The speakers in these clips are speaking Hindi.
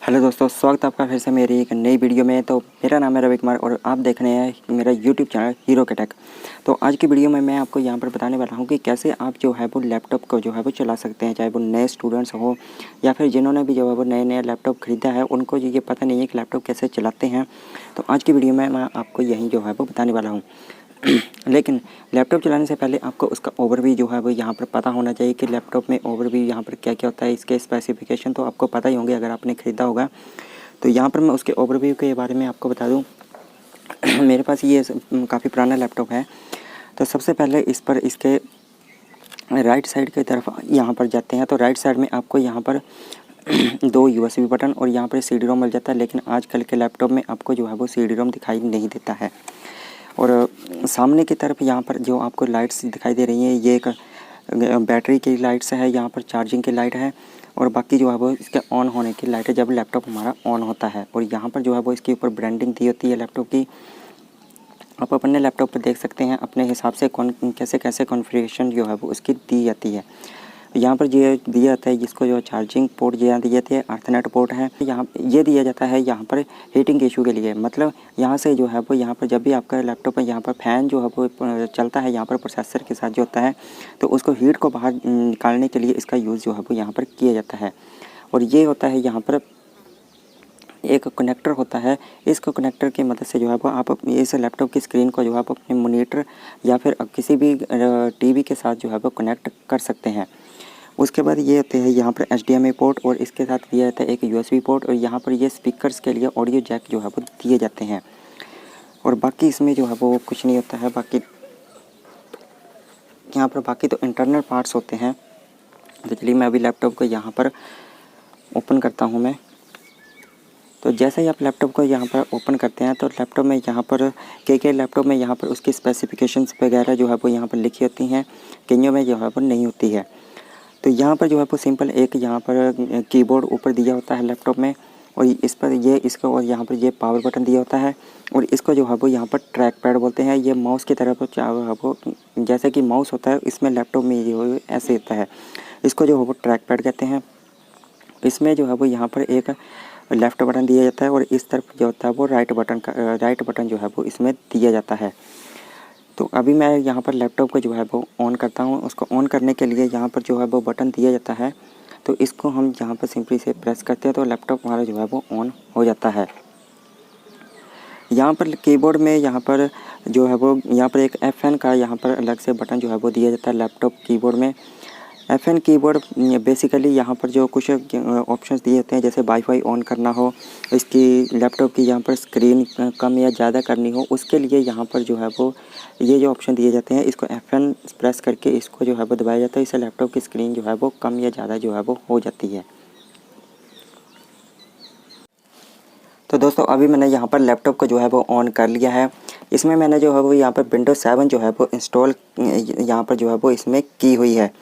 हेलो दोस्तों, स्वागत है आपका फिर से मेरी एक नई वीडियो में। तो मेरा नाम है रवि कुमार और आप देख रहे हैं मेरा यूट्यूब चैनल हीरो के टेक। तो आज की वीडियो में मैं आपको यहाँ पर बताने वाला हूँ कि कैसे आप जो है वो लैपटॉप को जो है वो चला सकते हैं, चाहे वो नए स्टूडेंट्स हो या फिर जिन्होंने भी जो है वो नए लैपटॉप ख़रीदा है, उनको ये पता नहीं है कि लैपटॉप कैसे चलाते हैं। तो आज की वीडियो में मैं आपको यही जो है वो बताने वाला हूँ। लेकिन लैपटॉप चलाने से पहले आपको उसका ओवरव्यू जो है वो यहाँ पर पता होना चाहिए कि लैपटॉप में ओवरव्यू यहाँ पर क्या क्या होता है। इसके स्पेसिफिकेशन तो आपको पता ही होंगे अगर आपने ख़रीदा होगा। तो यहाँ पर मैं उसके ओवरव्यू के बारे में आपको बता दूँ। मेरे पास ये काफ़ी पुराना लैपटॉप है। तो सबसे पहले इस पर इसके राइट साइड की तरफ यहाँ पर जाते हैं। तो राइट साइड में आपको यहाँ पर 2 USB बटन और यहाँ पर CD-ROM मिल जाता है। लेकिन आजकल के लैपटॉप में आपको जो है वो CD-ROM दिखाई नहीं देता है। और सामने की तरफ यहाँ पर जो आपको लाइट्स दिखाई दे रही हैं, ये एक बैटरी की लाइट्स है, यहाँ पर चार्जिंग की लाइट है और बाकी जो है वो इसके ऑन होने की लाइट है जब लैपटॉप हमारा ऑन होता है। और यहाँ पर जो है वो इसके ऊपर ब्रांडिंग दी होती है लैपटॉप की। आप अपने लैपटॉप पर देख सकते हैं अपने हिसाब से कैसे कैसे कॉन्फ़िगरेशन जो है वो उसकी दी जाती है। यहाँ पर जो दिया जाता है जिसको जो चार्जिंग पोर्ट यहाँ दी जाती है, अर्थनेट पोर्ट है। यहाँ ये दिया जाता है यहाँ पर हीटिंग इशू के लिए। मतलब यहाँ से जो है वो यहाँ पर जब भी आपका लैपटॉप है यहाँ पर फ़ैन जो है वो चलता है यहाँ पर प्रोसेसर के साथ जो होता है, तो उसको हीट को बाहर निकालने के लिए इसका यूज़ जो है वो यहाँ पर किया जाता है। और ये होता है यहाँ पर एक कनेक्टर होता है। इस कनेक्टर की मदद से जो है वो आप इस लैपटॉप की स्क्रीन को जो है वो अपने मॉनिटर या फिर किसी भी टीवी के साथ जो है वो कनेक्ट कर सकते हैं। उसके बाद ये होते हैं यहाँ पर HDMI पोर्ट और इसके साथ दिया जाता है एक USB पोर्ट। और यहाँ पर ये स्पीकर्स के लिए ऑडियो जैक जो है वो दिए जाते हैं। और बाकी इसमें जो है वो कुछ नहीं होता है। बाकी यहाँ पर बाकी तो इंटरनल पार्ट्स होते हैं। तो चलिए मैं अभी लैपटॉप को यहाँ पर ओपन करता हूँ मैं। तो जैसे ही आप लैपटॉप को यहाँ पर ओपन करते हैं तो लैपटॉप में यहाँ पर कई लैपटॉप में यहाँ पर उसकी स्पेसिफिकेशंस वगैरह जो है वो यहाँ पर लिखी होती हैं, कईयों में जो है वो नहीं होती है। तो यहाँ पर जो है वो सिंपल एक यहाँ पर कीबोर्ड ऊपर दिया होता है लैपटॉप में और इस पर ये इसका और यहाँ पर ये पावर बटन दिया होता है और इसको जो है वो यहाँ पर ट्रैक पैड बोलते हैं। ये माउस की तरफ वो जैसे कि माउस होता है इसमें लैपटॉप में जो ऐसे होता है, इसको जो है वो ट्रैक पैड कहते हैं। इसमें जो है वो यहाँ पर एक लेफ़्ट बटन दिया जाता है और इस तरफ जो होता है वो राइट बटन जो है वो इसमें दिया जाता है। तो अभी मैं यहाँ पर लैपटॉप को जो है वो ऑन करता हूँ। उसको ऑन करने के लिए यहाँ पर जो है वो बटन दिया जाता है। तो इसको हम यहाँ पर सिंपली से प्रेस करते हैं तो लैपटॉप हमारा जो है वो ऑन हो जाता है। यहाँ पर कीबोर्ड में यहाँ पर जो है वो यहाँ पर एक FN का यहाँ पर अलग से बटन जो है वो दिया जाता है लैपटॉप कीबोर्ड में। FN कीबोर्ड बेसिकली यहाँ पर जो कुछ ऑप्शंस दिए होते हैं, जैसे वाईफाई ऑन करना हो, इसकी लैपटॉप की यहाँ पर स्क्रीन कम या ज़्यादा करनी हो, उसके लिए यहाँ पर जो है वो ये जो ऑप्शन दिए जाते हैं, इसको FN प्रेस करके इसको जो है वो दबाया जाता है। इससे लैपटॉप की स्क्रीन जो है वो कम या ज़्यादा जो है वो हो जाती है। तो दोस्तों अभी मैंने यहाँ पर लैपटॉप को जो है वो ऑन कर लिया है। इसमें मैंने जो है वो यहाँ पर विंडोज़ 7 जो है वो इंस्टॉल यहाँ पर जो है वो इसमें की हुई है।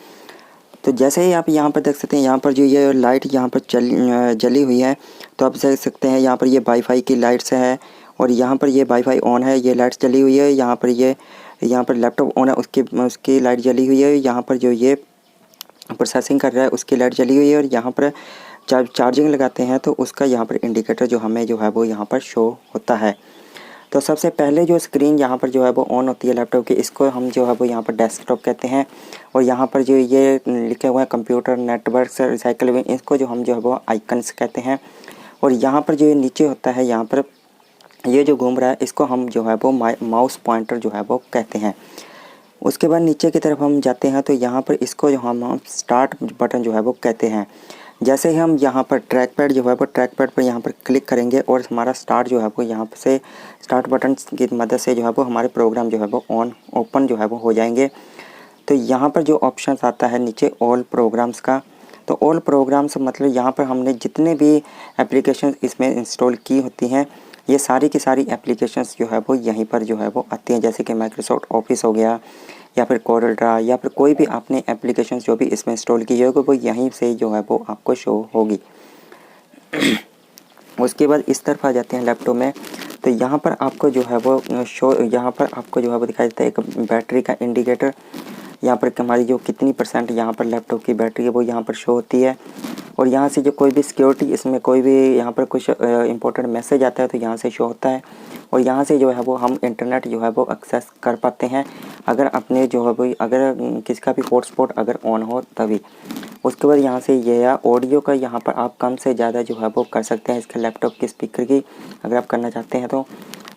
तो जैसे ही आप यहाँ पर देख सकते हैं यहाँ पर जो ये लाइट यहाँ पर जली हुई है, तो आप देख सकते हैं यहाँ पर ये वाईफाई की लाइट्स है और यहाँ पर ये वाईफाई ऑन है, ये लाइट्स जली हुई है। यहाँ पर लैपटॉप ऑन है, उसकी लाइट जली हुई है। यहाँ पर जो ये प्रोसेसिंग कर रहा है उसकी लाइट जली हुई है। और यहाँ पर चार्जिंग लगाते हैं तो उसका यहाँ पर इंडिकेटर जो हमें जो है वो यहाँ पर शो होता है। तो सबसे पहले जो स्क्रीन यहाँ पर जो है वो ऑन होती है लैपटॉप की, इसको हम जो है वो यहाँ पर डेस्कटॉप कहते हैं। और यहाँ पर जो ये लिखे हुए हैं कंप्यूटर नेटवर्क रिसाइकल, इसको जो हम जो है वो आइकन्स कहते हैं। और यहाँ पर जो नीचे होता है यहाँ पर ये जो घूम रहा है, इसको हम जो है वो माउस पॉइंटर जो है वो कहते हैं। उसके बाद नीचे की तरफ हम जाते हैं तो यहाँ पर इसको जो हम स्टार्ट बटन जो है वो कहते हैं। जैसे ही हम यहाँ पर ट्रैक पैड जो है वो ट्रैक पैड पर यहाँ पर क्लिक करेंगे और हमारा स्टार्ट जो है वो यहाँ से स्टार्ट बटन की मदद से जो है वो हमारे प्रोग्राम जो है वो ओपन जो है वो हो जाएंगे। तो यहाँ पर जो ऑप्शन आता है नीचे ऑल प्रोग्राम्स का, तो ऑल प्रोग्राम्स मतलब यहाँ पर हमने जितने भी एप्लीकेशन इसमें इंस्टॉल की होती हैं, ये सारी की सारी एप्लीकेशंस जो है वो यहीं पर जो है वो आती हैं। जैसे कि माइक्रोसॉफ्ट ऑफिस हो गया या फिर कोरल ड्रा या फिर कोई भी आपने एप्लीकेशंस जो भी इसमें इंस्टॉल की होगी वो यहीं से जो है वो आपको शो होगी। उसके बाद इस तरफ आ जाते हैं लैपटॉप में, तो यहाँ पर आपको जो है वो यहाँ पर आपको जो है वो दिखाई देता है एक बैटरी का इंडिकेटर। यहाँ पर हमारी जो कितनी % यहाँ पर लैपटॉप की बैटरी है वो यहाँ पर शो होती है। और यहाँ से जो कोई भी सिक्योरिटी इसमें कोई भी यहाँ पर कुछ इंपॉर्टेंट मैसेज आता है तो यहाँ से शो होता है। और यहाँ से जो है वो हम इंटरनेट जो है वो एक्सेस कर पाते हैं, अगर अपने जो है वो अगर किसी का भी हॉटस्पॉट अगर ऑन हो तभी। उसके बाद यहाँ से ये है ऑडियो का, यहाँ पर आप कम से ज़्यादा जो है वो कर सकते हैं इसके लैपटॉप की स्पीकर की, अगर आप करना चाहते हैं तो।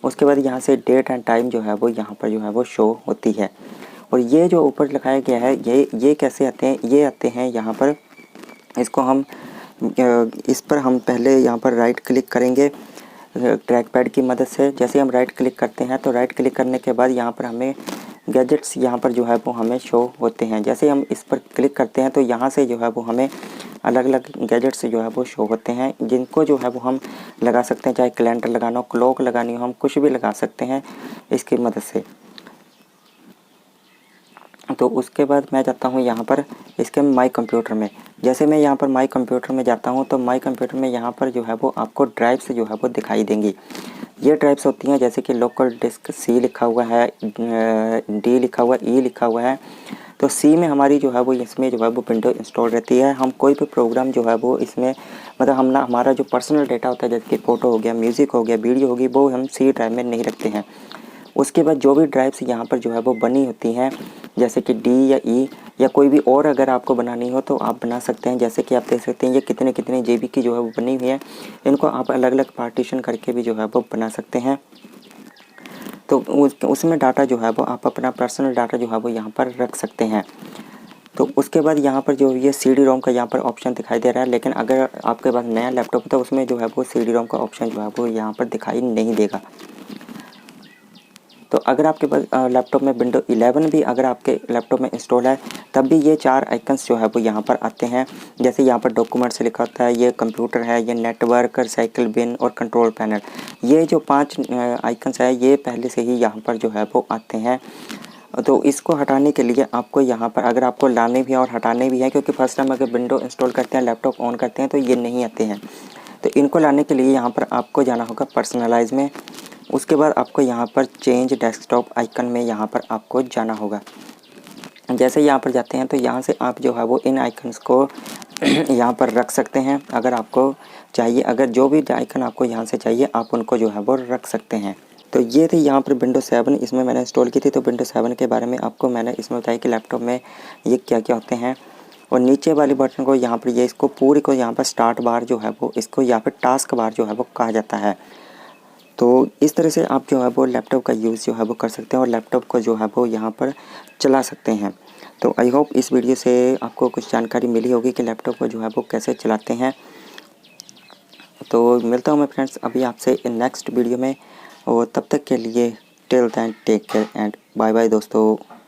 उसके बाद यहाँ से डेट एंड टाइम जो है वो यहाँ पर जो है वो शो होती है। और ये जो ऊपर लिखाया गया है ये कैसे आते हैं, ये आते हैं यहाँ पर, इसको हम इस पर हम पहले यहाँ पर राइट क्लिक करेंगे ट्रैक पैड की मदद से। जैसे हम राइट क्लिक करते हैं तो राइट क्लिक करने के बाद यहाँ पर हमें गैजेट्स यहाँ पर जो है वो हमें शो होते हैं। जैसे हम इस पर क्लिक करते हैं तो यहाँ से जो है वो हमें अलग अलग गैजेट्स जो है वो शो होते हैं, जिनको जो है वो हम लगा सकते हैं, चाहे कैलेंडर लगाना हो, क्लॉक लगानी हो, हम कुछ भी लगा सकते हैं इसकी मदद से। तो उसके बाद मैं जाता हूँ यहाँ पर इसके माई कंप्यूटर में। जैसे मैं यहाँ पर माई कंप्यूटर में जाता हूँ तो माई कंप्यूटर में यहाँ पर जो है वो आपको ड्राइव्स जो है वो दिखाई देंगी। ये ड्राइव्स होती हैं जैसे कि लोकल डिस्क C लिखा हुआ है, D लिखा हुआ है, E लिखा हुआ है। तो C में हमारी जो है वो इसमें जो है वो विंडो इंस्टॉल रहती है। हम कोई भी प्रोग्राम जो है वो इसमें मतलब हम ना हमारा जो पर्सनल डेटा होता है जैसे कि फ़ोटो हो गया, म्यूज़िक हो गया, वीडियो होगी, वो हम C ड्राइव में नहीं रखते हैं। उसके बाद जो भी ड्राइव्स यहाँ पर जो है वो बनी होती हैं जैसे कि D या E या कोई भी और अगर आपको बनानी हो तो आप बना सकते हैं। जैसे कि आप देख सकते हैं ये कितने कितने GB की जो है वो बनी हुई है, इनको आप अलग अलग पार्टीशन करके भी जो है वो बना सकते हैं। तो उसमें डाटा जो है वो आप अपना पर्सनल डाटा जो है वो यहाँ पर रख सकते हैं। तो उसके बाद यहाँ पर जो ये CD-ROM का यहाँ पर ऑप्शन दिखाई दे रहा है, लेकिन अगर आपके पास नया लैपटॉप है तो उसमें जो है वो CD-ROM का ऑप्शन जो है वो यहाँ पर दिखाई नहीं देगा। तो अगर आपके पास लैपटॉप में विंडो 11 भी अगर आपके लैपटॉप में इंस्टॉल है तब भी ये 4 आइकन्स जो है वो यहाँ पर आते हैं। जैसे यहाँ पर डॉक्यूमेंट्स लिखा होता है, ये कंप्यूटर है, ये नेटवर्क, साइकिल बिन और कंट्रोल पैनल। ये जो 5 आइकन्स है ये पहले से ही यहाँ पर जो है वो आते हैं। तो इसको हटाने के लिए आपको यहाँ पर अगर आपको लाने भी हैं और हटाने भी हैं, क्योंकि फर्स्ट टाइम अगर विंडो इंस्टॉल करते हैं, लैपटॉप ऑन करते हैं तो ये नहीं आते हैं। तो इनको लाने के लिए यहाँ पर आपको जाना होगा पर्सनलाइज में। उसके बाद आपको यहाँ पर चेंज डेस्कटॉप आइकन में यहाँ पर आपको जाना होगा। जैसे यहाँ पर जाते हैं तो यहाँ से आप जो है वो इन आइकन्स को यहाँ पर रख सकते हैं अगर आपको चाहिए। अगर जो भी आइकन आपको यहाँ से चाहिए आप उनको जो है वो रख सकते हैं। तो ये थी यहाँ पर विंडो 7 इसमें मैंने इंस्टॉल की थी। तो विंडो 7 के बारे में आपको मैंने इसमें बताया कि लैपटॉप में ये क्या क्या होते हैं। और नीचे वाले बटन को यहाँ पर ये इसको पूरी को यहाँ पर स्टार्ट बार जो है वो इसको यहाँ पर टास्क बार जो है वो कहा जाता है। तो इस तरह से आप जो है वो लैपटॉप का यूज़ जो है वो कर सकते हैं और लैपटॉप को जो है वो यहाँ पर चला सकते हैं। तो आई होप इस वीडियो से आपको कुछ जानकारी मिली होगी कि लैपटॉप को जो है वो कैसे चलाते हैं। तो मिलता हूँ मैं फ्रेंड्स अभी आपसे नेक्स्ट वीडियो में, और तब तक के लिए till then take care and bye bye दोस्तों।